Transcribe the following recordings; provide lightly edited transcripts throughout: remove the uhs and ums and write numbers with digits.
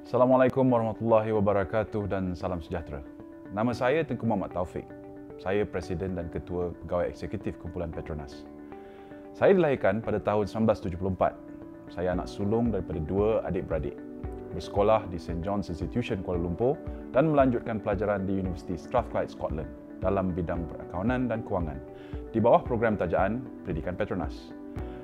Assalamualaikum warahmatullahi wabarakatuh dan salam sejahtera. Nama saya Tengku Muhammad Taufik. Saya Presiden dan Ketua Pegawai Eksekutif Kumpulan Petronas. Saya dilahirkan pada tahun 1974. Saya anak sulung daripada dua adik-beradik. Bersekolah di St. John's Institution Kuala Lumpur dan melanjutkan pelajaran di Universiti Strathclyde, Scotland dalam bidang perakaunan dan kewangan di bawah program tajaan Pendidikan Petronas.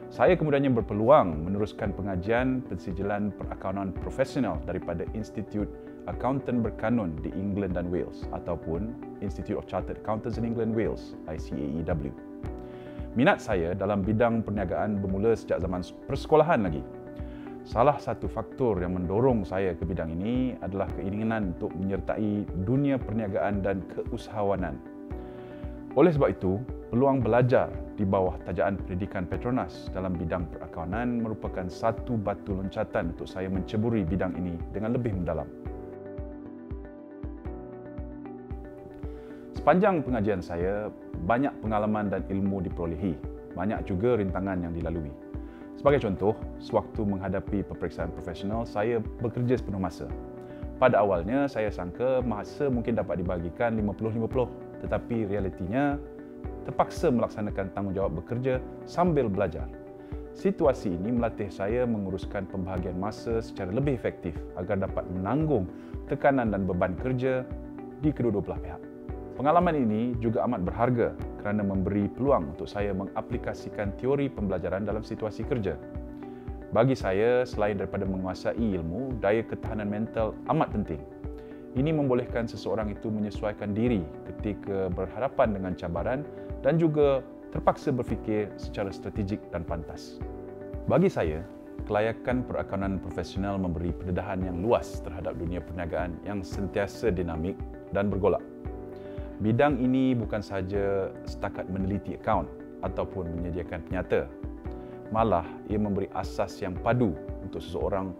Saya kemudiannya berpeluang meneruskan pengajian pensijilan perakaunan profesional daripada Institute Accountant Berkanun di England dan Wales ataupun Institute of Chartered Accountants in England Wales, ICAEW. Minat saya dalam bidang perniagaan bermula sejak zaman persekolahan lagi. Salah satu faktor yang mendorong saya ke bidang ini adalah keinginan untuk menyertai dunia perniagaan dan keusahawanan. Oleh sebab itu, peluang belajar di bawah tajaan Pendidikan Petronas dalam bidang perakaunan merupakan satu batu loncatan untuk saya menceburi bidang ini dengan lebih mendalam. Sepanjang pengajian saya, banyak pengalaman dan ilmu diperolehi, banyak juga rintangan yang dilalui. Sebagai contoh, sewaktu menghadapi peperiksaan profesional, saya bekerja sepenuh masa. Pada awalnya, saya sangka masa mungkin dapat dibagikan 50-50, tetapi realitinya terpaksa melaksanakan tanggungjawab bekerja sambil belajar. Situasi ini melatih saya menguruskan pembahagian masa secara lebih efektif agar dapat menanggung tekanan dan beban kerja di kedua-dua belah pihak. Pengalaman ini juga amat berharga kerana memberi peluang untuk saya mengaplikasikan teori pembelajaran dalam situasi kerja. Bagi saya, selain daripada menguasai ilmu, daya ketahanan mental amat penting. Ini membolehkan seseorang itu menyesuaikan diri ketika berhadapan dengan cabaran dan juga terpaksa berfikir secara strategik dan pantas. Bagi saya, kelayakan perakaunan profesional memberi pendedahan yang luas terhadap dunia perniagaan yang sentiasa dinamik dan bergolak. Bidang ini bukan sahaja setakat meneliti akaun ataupun menyediakan penyata. Malah, ia memberi asas yang padu untuk seseorang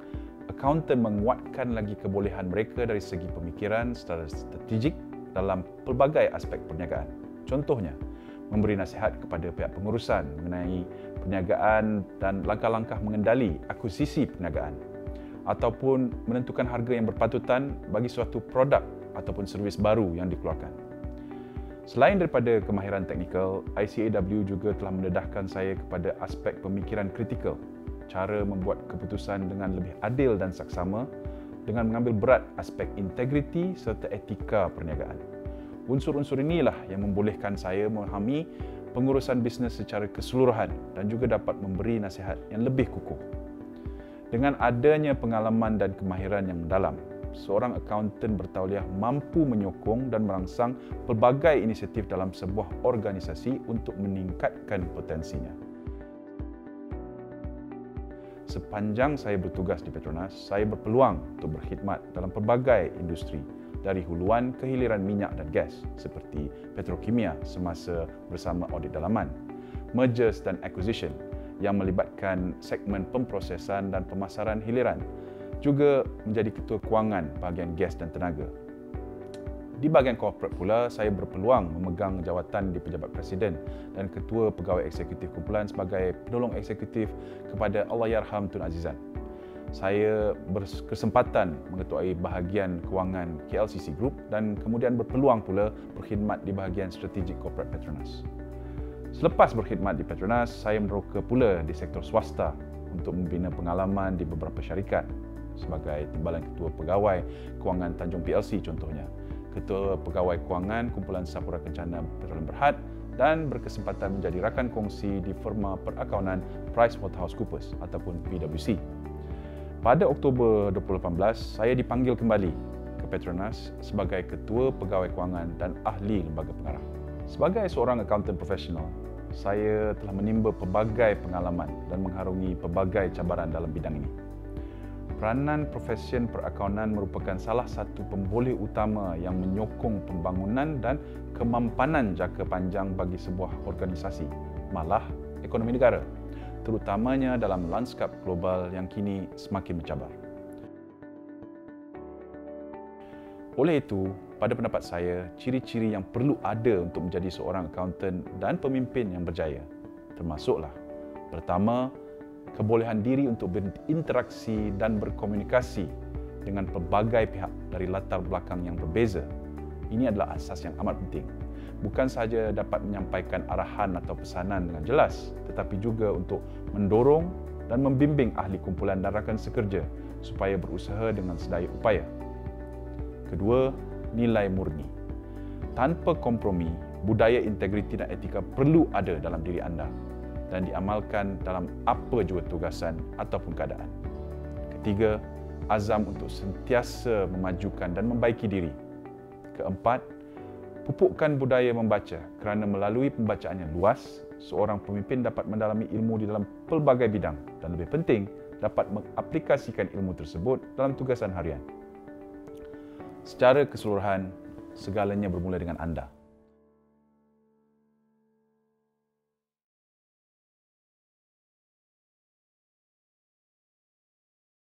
akauntan menguatkan lagi kebolehan mereka dari segi pemikiran secara strategik dalam pelbagai aspek perniagaan. Contohnya, memberi nasihat kepada pihak pengurusan mengenai perniagaan dan langkah-langkah mengendali akuisisi perniagaan ataupun menentukan harga yang berpatutan bagi suatu produk ataupun servis baru yang dikeluarkan. Selain daripada kemahiran teknikal, ICAEW juga telah mendedahkan saya kepada aspek pemikiran kritikal, cara membuat keputusan dengan lebih adil dan saksama dengan mengambil berat aspek integriti serta etika perniagaan. Unsur-unsur inilah yang membolehkan saya memahami pengurusan bisnes secara keseluruhan dan juga dapat memberi nasihat yang lebih kukuh. Dengan adanya pengalaman dan kemahiran yang mendalam, seorang akauntan bertauliah mampu menyokong dan merangsang pelbagai inisiatif dalam sebuah organisasi untuk meningkatkan potensinya. Sepanjang saya bertugas di Petronas, saya berpeluang untuk berkhidmat dalam pelbagai industri, dari huluan ke hiliran minyak dan gas seperti petrokimia semasa bersama audit dalaman, mergers dan acquisition yang melibatkan segmen pemprosesan dan pemasaran hiliran, juga menjadi ketua kewangan bahagian gas dan tenaga. Di bahagian korporat pula, saya berpeluang memegang jawatan di Pejabat Presiden dan Ketua Pegawai Eksekutif Kumpulan sebagai penolong eksekutif kepada Allahyarham Tun Azizan. Saya berkesempatan mengetuai bahagian kewangan KLCC Group dan kemudian berpeluang pula berkhidmat di bahagian strategik korporat Petronas. Selepas berkhidmat di Petronas, saya meneroka pula di sektor swasta untuk membina pengalaman di beberapa syarikat sebagai Timbalan Ketua Pegawai Kewangan Tanjung PLC contohnya, Ketua Pegawai Kewangan Kumpulan Sapura Kencana Petroleum Berhad dan berkesempatan menjadi rakan kongsi di firma perakaunan PricewaterhouseCoopers ataupun PwC. Pada Oktober 2018, saya dipanggil kembali ke Petronas sebagai Ketua Pegawai Kewangan dan Ahli Lembaga Pengarah. Sebagai seorang akauntan profesional, saya telah menimba pelbagai pengalaman dan mengharungi pelbagai cabaran dalam bidang ini. Peranan profesion perakaunan merupakan salah satu pemboleh utama yang menyokong pembangunan dan kemampanan jangka panjang bagi sebuah organisasi, malah ekonomi negara, terutamanya dalam lanskap global yang kini semakin mencabar. Oleh itu, pada pendapat saya, ciri-ciri yang perlu ada untuk menjadi seorang akauntan dan pemimpin yang berjaya termasuklah: pertama, kebolehan diri untuk berinteraksi dan berkomunikasi dengan pelbagai pihak dari latar belakang yang berbeza. Ini adalah asas yang amat penting. Bukan sahaja dapat menyampaikan arahan atau pesanan dengan jelas, tetapi juga untuk mendorong dan membimbing ahli kumpulan dan rakan sekerja supaya berusaha dengan sedaya upaya. Kedua, nilai murni. Tanpa kompromi, budaya integriti dan etika perlu ada dalam diri anda dan diamalkan dalam apa jua tugasan ataupun keadaan. Ketiga, azam untuk sentiasa memajukan dan membaiki diri. Keempat, pupukkan budaya membaca kerana melalui pembacaan yang luas, seorang pemimpin dapat mendalami ilmu di dalam pelbagai bidang dan lebih penting, dapat mengaplikasikan ilmu tersebut dalam tugasan harian. Secara keseluruhan, segalanya bermula dengan anda.